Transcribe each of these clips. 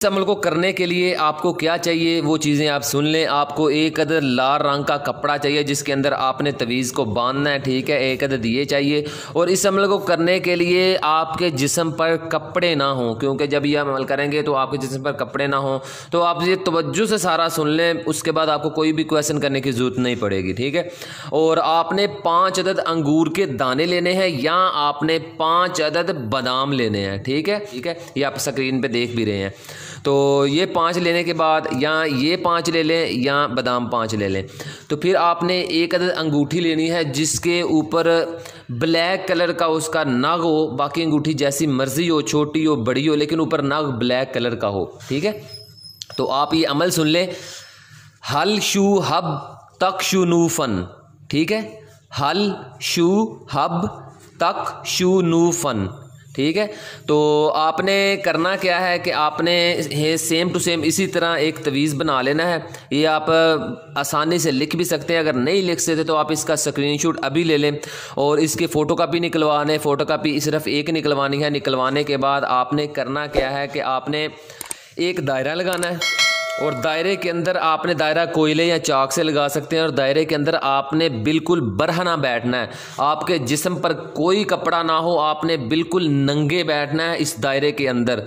इस अमल को करने के लिए आपको क्या चाहिए वो चीज़ें आप सुन लें। आपको एक अदद लाल रंग का कपड़ा चाहिए जिसके अंदर आपने तवीज़ को बांधना है, ठीक है, एक अदद ये चाहिए। और इस अमल को करने के लिए आपके जिस्म पर कपड़े ना हों, क्योंकि जब ये अमल करेंगे तो आपके जिस्म पर कपड़े ना हों। तो आप ये तवज्जो से सारा सुन लें, उसके बाद आपको कोई भी क्वेश्चन करने की ज़रूरत नहीं पड़ेगी, ठीक है। और आपने 5 अदद अंगूर के दाने लेने हैं या आपने 5 अदद बादाम लेने हैं, ठीक है, ये आप स्क्रीन पे देख भी रहे हैं। तो ये 5 लेने के बाद या ये 5 ले लें या बादाम 5 ले लें। तो फिर आपने एक अदद अंगूठी लेनी है जिसके ऊपर ब्लैक कलर का उसका नग हो। बाकी अंगूठी जैसी मर्जी हो, छोटी हो बड़ी हो, लेकिन ऊपर नग ब्लैक कलर का हो, ठीक है। तो आप ये अमल सुन लें, हल शू हब तक शू नूफन, ठीक है, हल शू हब तक शू नूफन, ठीक है। तो आपने करना क्या है कि आपने सेम टू सेम इसी तरह एक तवीज़ बना लेना है। ये आप आसानी से लिख भी सकते हैं, अगर नहीं लिख सकते तो आप इसका स्क्रीनशॉट अभी ले लें और इसकी फ़ोटोकॉपी निकलवाने, फ़ोटोकॉपी सिर्फ एक निकलवानी है। निकलवाने के बाद आपने करना क्या है कि आपने एक दायरा लगाना है और दायरे के अंदर आपने दायरा कोयले या चाक से लगा सकते हैं और दायरे के अंदर आपने बिल्कुल बरहना बैठना है। आपके जिस्म पर कोई कपड़ा ना हो, आपने बिल्कुल नंगे बैठना है इस दायरे के अंदर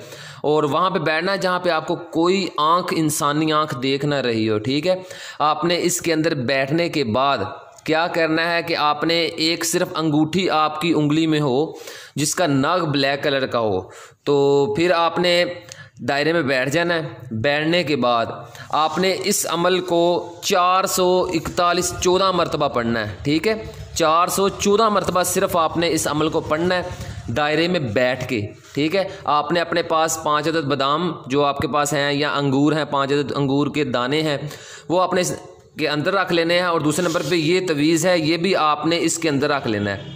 और वहाँ पे बैठना है जहाँ पे आपको कोई आँख, इंसानी आँख देख ना रही हो, ठीक है। आपने इसके अंदर बैठने के बाद क्या करना है कि आपने एक सिर्फ अंगूठी आपकी उंगली में हो जिसका नग ब्लैक कलर का हो। तो फिर आपने दायरे में बैठ जाना है। बैठने के बाद आपने इस अमल को 414 मरतबा पढ़ना है, ठीक है, 414 मरतबा सिर्फ आपने इस अमल को पढ़ना है दायरे में बैठ के, ठीक है। आपने अपने पास 5 अदद बादाम जो आपके पास हैं या अंगूर हैं, 5 अदद अंगूर के दाने हैं, वो आपने के अंदर रख लेने हैं। और दूसरे नंबर पे ये तवीज़ है, ये भी आपने इसके अंदर रख लेना है,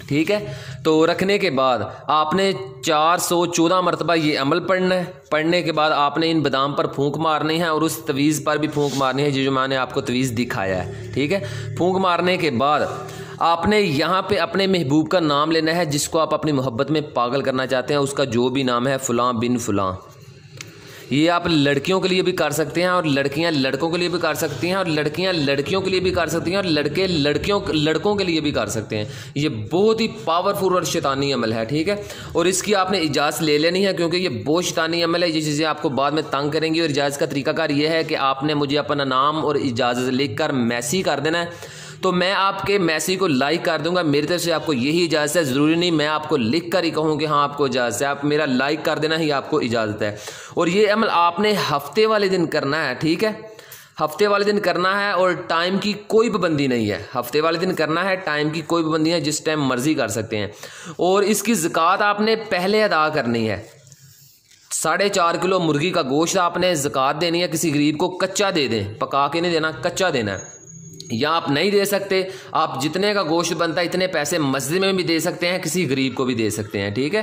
ठीक है। तो रखने के बाद आपने 414 मरतबा ये अमल पढ़ना है। पढ़ने के बाद आपने इन बादाम पर फूंक मारनी है और उस तवीज़ पर भी फूंक मारनी है जो मैंने आपको तवीज़ दिखाया है, ठीक है। फूंक मारने के बाद आपने यहाँ पे अपने महबूब का नाम लेना है जिसको आप अपनी मोहब्बत में पागल करना चाहते हैं, उसका जो भी नाम है, फ़लाँ बिन फ़लाँ। ये आप लड़कियों के लिए भी कर सकते हैं और लड़कियां लड़कों के लिए भी कर सकती हैं और लड़कियां लड़कियों के लिए भी कर सकती हैं और लड़के लड़कों के लिए भी कर सकते हैं। ये बहुत ही पावरफुल और शैतानी अमल है, ठीक है। और इसकी आपने इजाज़त ले लेनी है क्योंकि ये बहुत शैतानी अमल है। ये चीज़ें आपको बाद में तंग करेंगी। और इजाज़त का तरीकाकार ये है कि आपने मुझे अपना नाम और इजाज़त लिख कर मैसेज कर देना है, तो मैं आपके मैसेज को लाइक कर दूंगा। मेरी तरफ से आपको यही इजाज़त है, ज़रूरी नहीं मैं आपको लिख कर ही कहूँ कि हाँ आपको इजाज़त है, आप मेरा लाइक कर देना ही आपको इजाज़त है। और ये अमल आपने हफ्ते वाले दिन करना है, ठीक है, हफ्ते वाले दिन करना है और टाइम की कोई पाबंदी नहीं है। हफ्ते वाले दिन करना है, टाइम की कोई पाबंदी है, जिस टाइम मर्जी कर सकते हैं। और इसकी ज़कात आपने पहले अदा करनी है। 4.5 किलो मुर्गी का गोश्त आपने ज़कात देनी है। किसी गरीब को कच्चा दे दें, पका के नहीं देना, कच्चा देना है। या आप नहीं दे सकते, आप जितने का गोश्त बनता है इतने पैसे मस्जिद में भी दे सकते हैं, किसी गरीब को भी दे सकते हैं, ठीक है।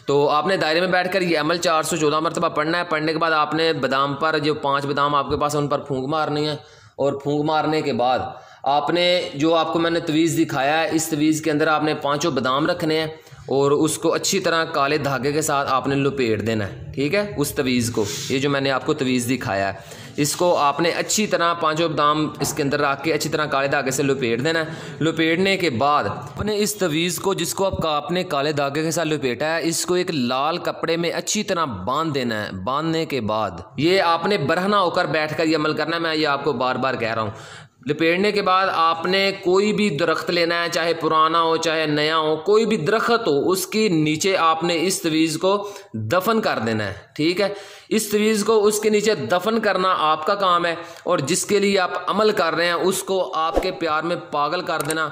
तो आपने दायरे में बैठकर ये अमल 414 मरतबा पढ़ना है। पढ़ने के बाद आपने बादाम पर, जो 5 बादाम आपके पास है, उन पर फूंक मारनी है। और फूंक मारने के बाद आपने जो आपको मैंने तवीज़ दिखाया है, इस तवीज़ के अंदर आपने 5 बादाम रखने हैं और उसको अच्छी तरह काले धागे के साथ आपने लपेट देना है, ठीक है। उस तवीज़ को, ये जो मैंने आपको तवीज़ दिखाया है, इसको आपने अच्छी तरह 5 बादाम इसके अंदर रख के अच्छी तरह काले धागे से लपेट देना है। लपेटने के बाद आपने इस तवीज़ को, जिसको आपने काले धागे के साथ लपेटा है, इसको एक लाल कपड़े में अच्छी तरह बांध देना है। बांधने के बाद ये आपने बरहना होकर बैठकर ये अमल करना है। मैं ये आपको बार बार कह रहा हूँ। लपेटने के बाद आपने कोई भी दरख्त लेना है, चाहे पुराना हो चाहे नया हो, कोई भी दरख्त हो, उसके नीचे आपने इस तवीज़ को दफन कर देना है, ठीक है। इस तवीज़ को उसके नीचे दफन करना आपका काम है और जिसके लिए आप अमल कर रहे हैं उसको आपके प्यार में पागल कर देना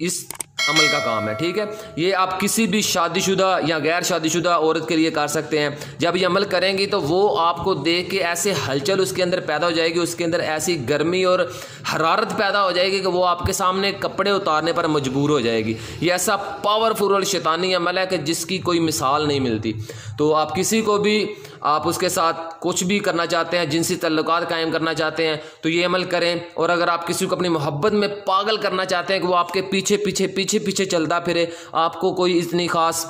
इस अमल का काम है, ठीक है। ये आप किसी भी शादीशुदा या गैर शादीशुदा औरत के लिए कर सकते हैं। जब ये अमल करेंगी तो वो आपको देख के ऐसे हलचल उसके अंदर पैदा हो जाएगी, उसके अंदर ऐसी गर्मी और हरारत पैदा हो जाएगी कि वो आपके सामने कपड़े उतारने पर मजबूर हो जाएगी। ये ऐसा पावरफुल और शैतानी अमल है कि जिसकी कोई मिसाल नहीं मिलती। तो आप किसी को भी, आप उसके साथ कुछ भी करना चाहते हैं, जिनसी तल्लुकात कायम करना चाहते हैं, तो ये अमल करें। और अगर आप किसी को अपनी मोहब्बत में पागल करना चाहते हैं कि वो आपके पीछे पीछे पीछे पीछे चलता फिरे, आपको कोई इतनी खास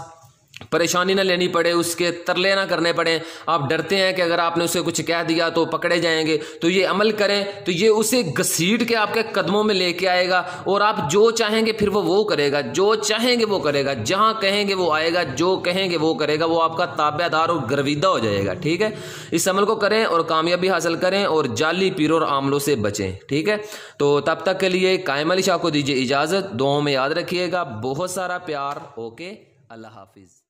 परेशानी ना लेनी पड़े, उसके तरले ना करने पड़े, आप डरते हैं कि अगर आपने उसे कुछ कह दिया तो पकड़े जाएंगे, तो ये अमल करें तो ये उसे घसीट के आपके कदमों में लेके आएगा और आप जो चाहेंगे फिर वो करेगा, जो चाहेंगे वो करेगा, जहां कहेंगे वो आएगा, जो कहेंगे वो करेगा, वो आपका ताबेदार और गर्विदा हो जाएगा। ठीक है, इस अमल को करें और कामयाबी हासिल करें और जाली पीरों और आमलों से बचें। ठीक है, तो तब तक के लिए कायम अली शाह को दीजिए इजाज़त, दुआओं में याद रखिएगा, बहुत सारा प्यार। ओके, अल्लाह हाफिज़।